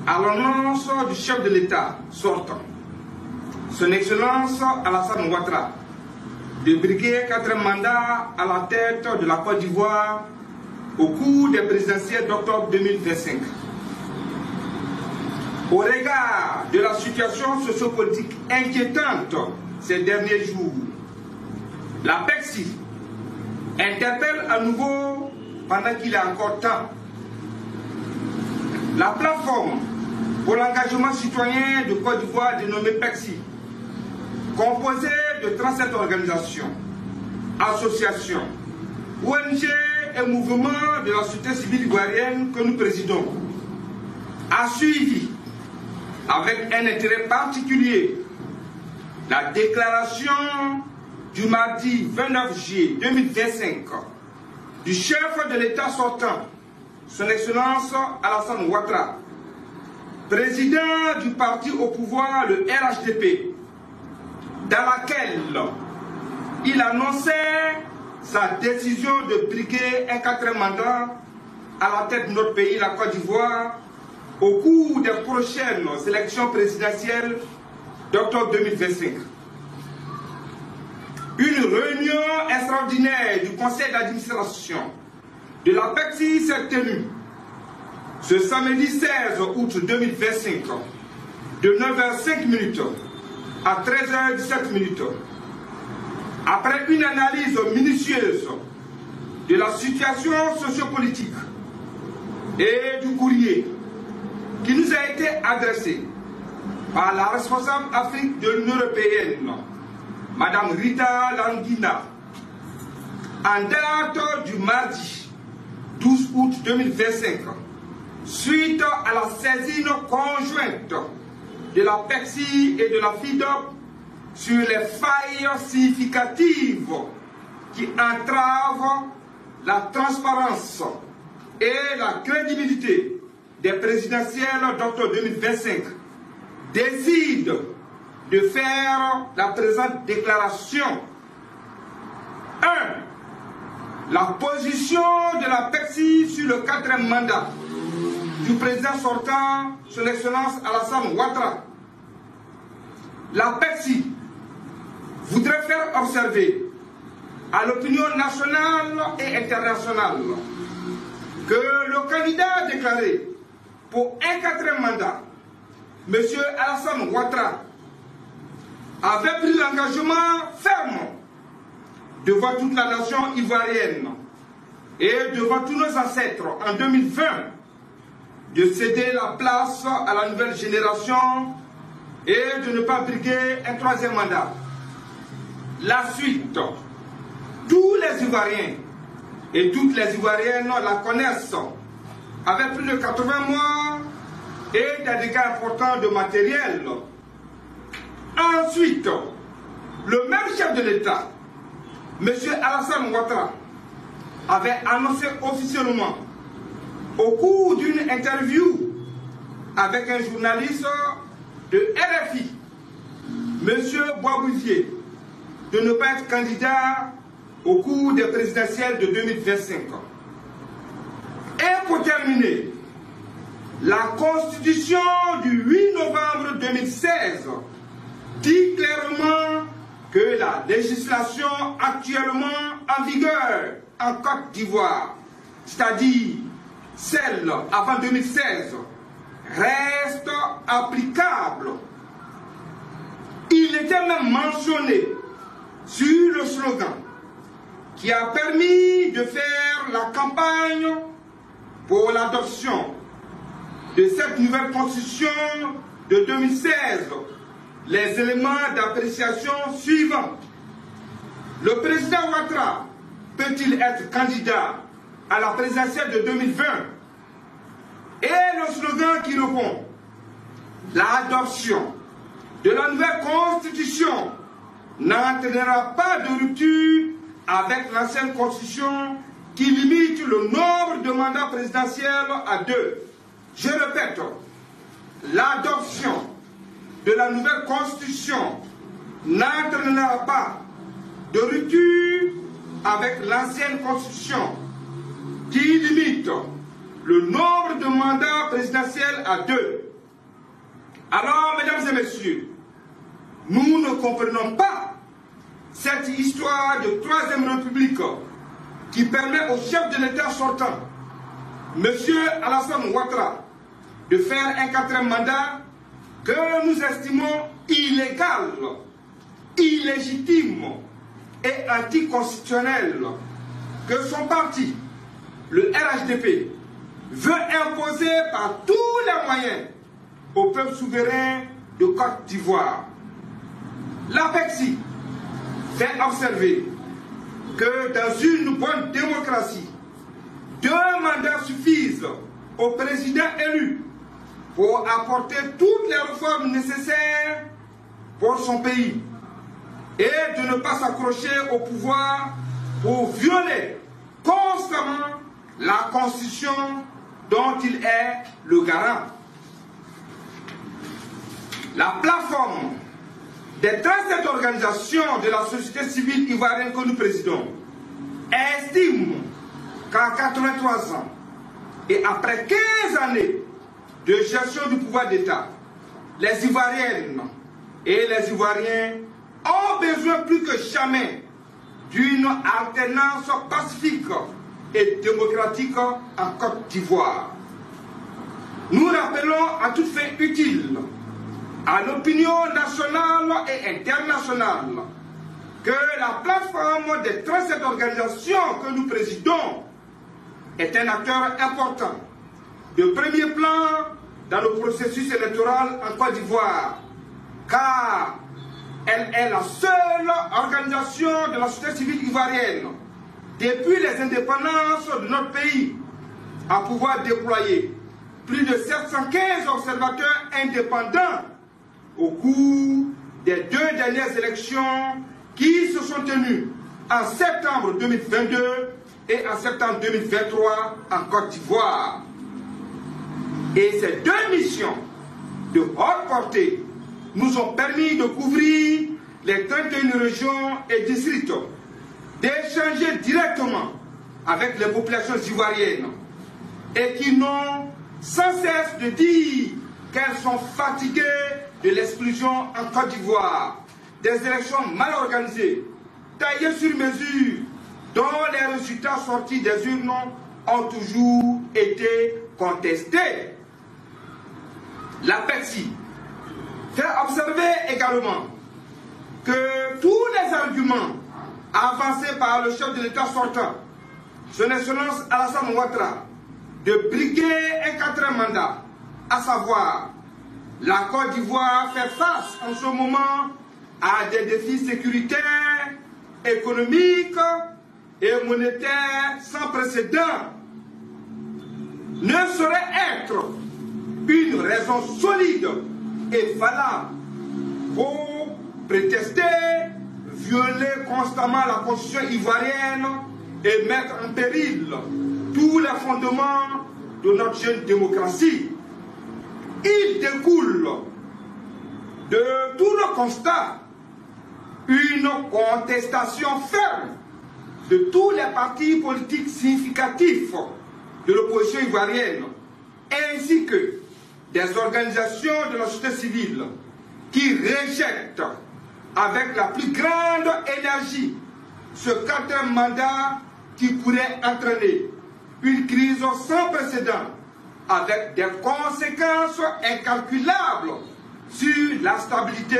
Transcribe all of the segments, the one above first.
à l'annonce du chef de l'État sortant, Son Excellence Alassane Ouattara, de briguer 4 mandats à la tête de la Côte d'Ivoire au cours des présidentielles d'octobre 2025. Au regard de la situation sociopolitique inquiétante ces derniers jours, la PECSI interpelle à nouveau, pendant qu'il est encore temps, la plateforme pour l'engagement citoyen de Côte d'Ivoire dénommée PECSI, composée de 37 organisations, associations, ONG et mouvements de la société civile ivoirienne que nous présidons, a suivi avec un intérêt particulier la déclaration du mardi 29 juillet 2025 du chef de l'État sortant, Son Excellence Alassane Ouattara, président du parti au pouvoir, le RHDP, dans laquelle il annonçait sa décision de briguer un 4e mandat à la tête de notre pays, la Côte d'Ivoire, au cours des prochaines élections présidentielles d'octobre 2025. Une réunion extraordinaire du conseil d'administration de la PECSI s'est tenue ce samedi 16 août 2025 de 9h05 à 13h17. Après une analyse minutieuse de la situation sociopolitique et du courrier qui nous a été adressé par la responsable Afrique de l'Union européenne, Madame Rita Languina, en date du mardi 12 août 2025, suite à la saisine conjointe de la PECSI et de la FIDOP sur les failles significatives qui entravent la transparence et la crédibilité des présidentielles d'octobre 2025, décide de faire la présente déclaration. 1. La position de la PECSI sur le 4e mandat du président sortant, Son Excellence Alassane Ouattara. La PECSI voudrait faire observer à l'opinion nationale et internationale que le candidat déclaré pour un 4e mandat, M. Alassane Ouattara, avait pris l'engagement ferme devant toute la nation ivoirienne et devant tous nos ancêtres en 2020 de céder la place à la nouvelle génération et de ne pas briguer un 3e mandat. La suite, tous les Ivoiriens et toutes les Ivoiriennes la connaissent, avec plus de 80 mois et des dégâts importants de matériel. Ensuite, le même chef de l'État, M. Alassane Ouattara, avait annoncé officiellement, au cours d'une interview avec un journaliste de RFI, M. Boisbouvier, de ne pas être candidat au cours des présidentielles de 2025. Et pour terminer, la Constitution du 8 novembre 2016 dit clairement que la législation actuellement en vigueur en Côte d'Ivoire, c'est-à-dire celle avant 2016, reste applicable. Il était même mentionné sur le slogan qui a permis de faire la campagne pour l'adoption de cette nouvelle constitution de 2016, les éléments d'appréciation suivants. Le président Ouattara peut-il être candidat à la présidentielle de 2020? Et le slogan qui répond: l'adoption de la nouvelle constitution n'entraînera pas de rupture avec l'ancienne constitution qui limite le nombre de mandats présidentiels à 2. Je répète, l'adoption de la nouvelle constitution n'entraînera pas de rupture avec l'ancienne constitution qui limite le nombre de mandats présidentiels à 2. Alors, mesdames et messieurs, nous ne comprenons pas cette histoire de Troisième République qui permet au chef de l'État sortant, M. Alassane Ouattara, de faire un 4e mandat que nous estimons illégal, illégitime et anticonstitutionnel, que son parti, le RHDP, veut imposer par tous les moyens au peuple souverain de Côte d'Ivoire. L'APEXI fait observer que dans une bonne démocratie, 2 mandats suffisent au président élu pour apporter toutes les réformes nécessaires pour son pays et de ne pas s'accrocher au pouvoir pour violer constamment la Constitution dont il est le garant. La plateforme des 37 organisations de la société civile ivoirienne que nous présidons estime qu'à 83 ans et après 15 années de gestion du pouvoir d'État, les Ivoiriennes et les Ivoiriens ont besoin plus que jamais d'une alternance pacifique et démocratique en Côte d'Ivoire. Nous rappelons à toute fin utile à l'opinion nationale et internationale que la plateforme des 37 organisations que nous présidons est un acteur important de premier plan dans le processus électoral en Côte d'Ivoire, car elle est la seule organisation de la société civile ivoirienne depuis les indépendances de notre pays à pouvoir déployer plus de 715 observateurs indépendants au cours des 2 dernières élections qui se sont tenues en septembre 2022 et en septembre 2023 en Côte d'Ivoire. Et ces 2 missions de haute portée nous ont permis de couvrir les 31 régions et districts, d'échanger directement avec les populations ivoiriennes et qui n'ont sans cesse de dire qu'elles sont fatiguées de l'exclusion en Côte d'Ivoire, des élections mal organisées, taillées sur mesure, dont les résultats sortis des urnes ont toujours été contestés. L'APEXI fait observer également que tous les arguments avancés par le chef de l'État sortant, son Excellence Alassane Ouattara, de briguer un 4e mandat, à savoir la Côte d'Ivoire fait face en ce moment à des défis sécuritaires, économiques et monétaires sans précédent, ne saurait être une raison solide et valable pour prétester, violer constamment la Constitution ivoirienne et mettre en péril tous les fondements de notre jeune démocratie. Il découle de tout le constat une contestation ferme de tous les partis politiques significatifs de l'opposition ivoirienne, ainsi que des organisations de la société civile qui rejettent avec la plus grande énergie ce 4e mandat qui pourrait entraîner une crise sans précédent avec des conséquences incalculables sur la stabilité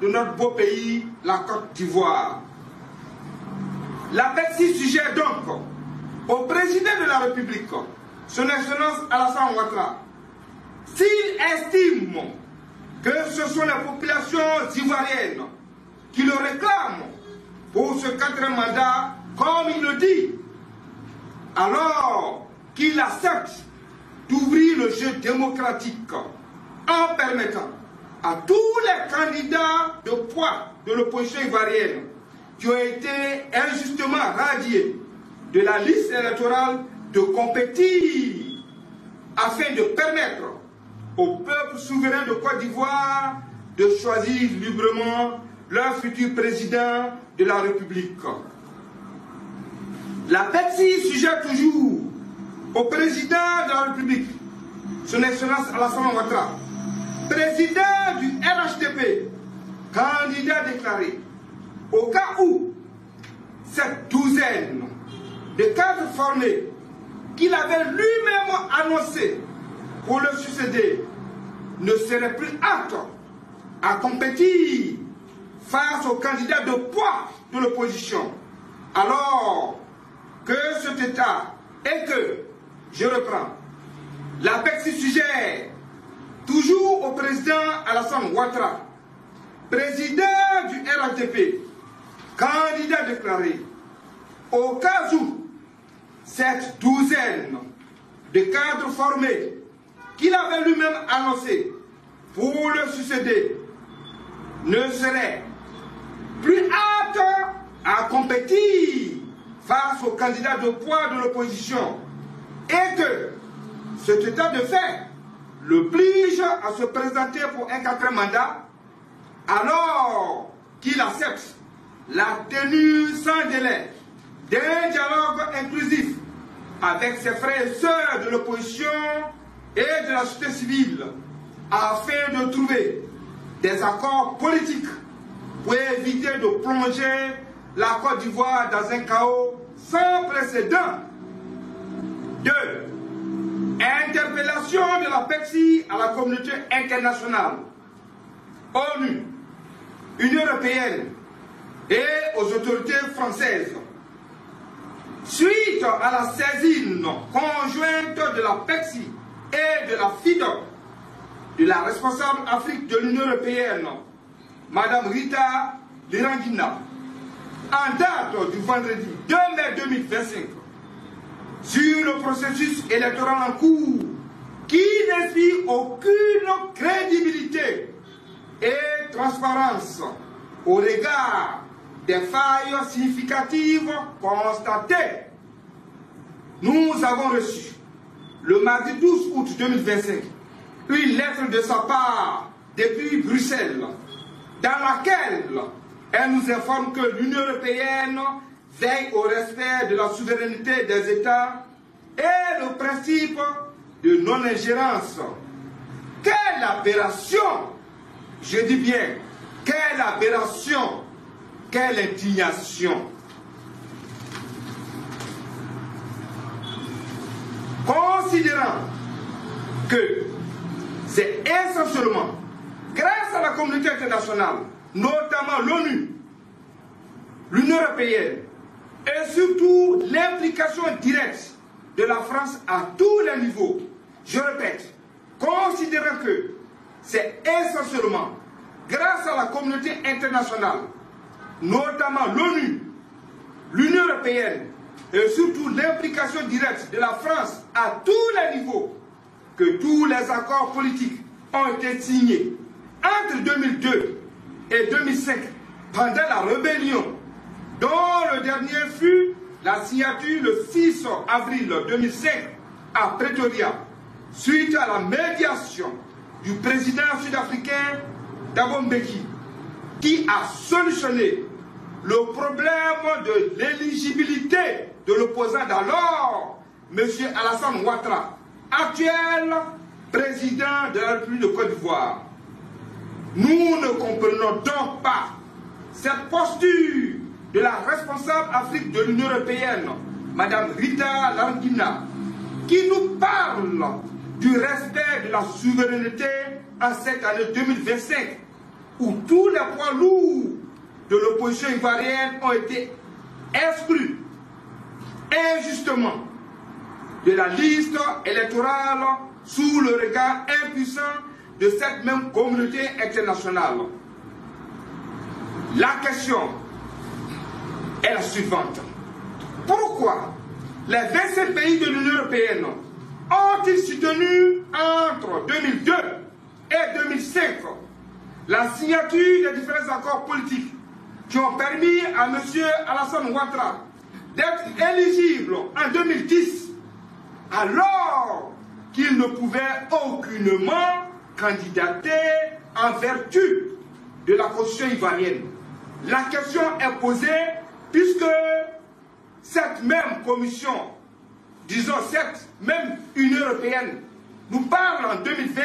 de notre beau pays, la Côte d'Ivoire. L'APEXI suggère donc au président de la République, son Excellence Alassane Ouattara, s'il estime que ce sont les populations ivoiriennes qui le réclament pour ce 4e mandat, comme il le dit, alors qu'il accepte d'ouvrir le jeu démocratique en permettant à tous les candidats de poids de l'opposition ivoirienne qui ont été injustement radiés de la liste électorale de compétir afin de permettre au peuple souverain de Côte d'Ivoire de choisir librement leur futur président de la République. L'APEXI suggère toujours au président de la République, son Excellence Alassane Ouattara, président du RHDP, candidat déclaré, au cas où cette douzaine de cadres formés qu'il avait lui-même annoncé pour le succéder ne serait plus apte à compétir face aux candidats de poids de l'opposition, alors que cet État et que, je reprends, l'APEXI suggère toujours au président Alassane Ouattara, président du RHDP, candidat déclaré, au cas où cette douzaine de cadres formés qu'il avait lui-même annoncé pour le succéder ne serait plus apte à compétir face aux candidats de poids de l'opposition et que cet état de fait l'oblige à se présenter pour un quatrième mandat, alors qu'il accepte la tenue sans délai d'un dialogue inclusif avec ses frères et sœurs de l'opposition et de la société civile afin de trouver des accords politiques pour éviter de plonger la Côte d'Ivoire dans un chaos sans précédent. 2. Interpellation de l'APEXI à la communauté internationale, ONU, Union européenne et aux autorités françaises. Suite à la saisine conjointe de l'APEXI et de la FIDOC, de la responsable Afrique de l'Union européenne, Madame Rita Lirangina, en date du vendredi 2 mai 2025, sur le processus électoral en cours qui n'inspire aucune crédibilité et transparence au regard des failles significatives constatées. Nous avons reçu le mardi 12 août 2025 une lettre de sa part depuis Bruxelles dans laquelle elle nous informe que l'Union européenne veille au respect de la souveraineté des États et le principe de non-ingérence. Quelle aberration! Je dis bien, quelle aberration! Quelle indignation! Considérant que c'est essentiellement grâce à la communauté internationale, notamment l'ONU, l'Union européenne, et surtout l'implication directe de la France à tous les niveaux. Je répète, considérant que c'est essentiellement grâce à la communauté internationale, notamment l'ONU, l'Union européenne, et surtout l'implication directe de la France à tous les niveaux, que tous les accords politiques ont été signés entre 2002 et 2005 pendant la rébellion, dont le dernier fut la signature le 6 avril 2005 à Pretoria, suite à la médiation du président sud-africain Thabo Mbeki, qui a solutionné le problème de l'éligibilité de l'opposant d'alors, M. Alassane Ouattara, actuel président de la République de Côte d'Ivoire. Nous ne comprenons donc pas cette posture de la responsable Afrique de l'Union européenne, Mme Rita Lirangina, qui nous parle du respect de la souveraineté en cette année 2025, où tous les poids lourds de l'opposition ivoirienne ont été exclus injustement de la liste électorale sous le regard impuissant de cette même communauté internationale. La question est la suivante. Pourquoi les 27 pays de l'Union européenne ont-ils soutenu entre 2002 et 2005 la signature des différents accords politiques qui ont permis à M. Alassane Ouattara d'être éligible en 2010 alors qu'il ne pouvait aucunement candidater en vertu de la constitution ivoirienne? La question est posée puisque cette même commission, disons cette même Union européenne, nous parle en 2020